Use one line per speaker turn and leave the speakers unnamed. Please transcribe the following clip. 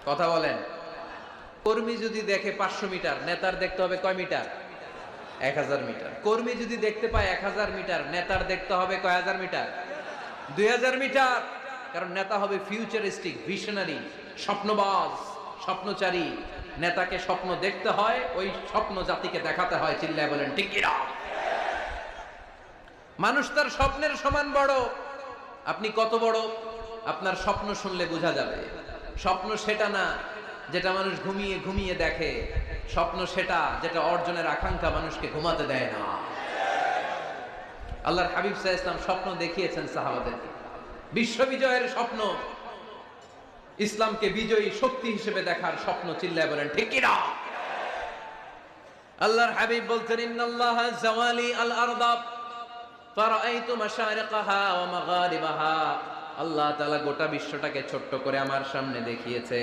কথা বলেন। কর্মী যদি দেখে 500 মিটার, নেতার দেখতে হবে কয় মিটার? 1000 মিটার। কর্মী যদি দেখতে পায় 1000 মিটার, নেতার দেখতে হবে কয় হাজার মিটার? 2000 মিটার। কারণ নেতা হবে ফিউচারিস্টিক, ভিশনারি, স্বপ্নবাজ, স্বপ্নচারী। নেতাকে স্বপ্ন দেখতে হয়, ওই স্বপ্ন জাতিকে দেখাতে হয়। চিল্লায় বলেন ঠিক কি না? মানুষ তার স্বপ্নের সমান বড়। আপনি কত বড় আপনার স্বপ্ন শুনলে বোঝা যাবে। স্বপ্ন সেটা না যেটা মানুষ ঘুমিয়ে ঘুমিয়ে দেখে, স্বপ্ন সেটা যেটা অর্জনের আকাঙ্ক্ষা মানুষকে ঘুমাতে দেয় না। আল্লাহর হাবিব সাল্লাল্লাহু আলাইহি ওয়াসাল্লাম স্বপ্ন দেখিয়েছেন সাহাবাদেরকে, বিশ্ব বিজয়ের স্বপ্ন, ইসলামকে বিজয়ী শক্তি হিসেবে দেখার স্বপ্ন। চিল্লায় বলেন ঠিক কি না? আল্লাহর হাবিব বলতেন, ইন্নাল্লাহা জাওয়ালি আল আরদা ফারাআইতু মাশারিকাহা ওয়া মাগারিবাহা। আল্লাহ তাআলা গোটা বিশ্বটাকে ছোট্ট করে আমার সামনে দেখিয়েছে।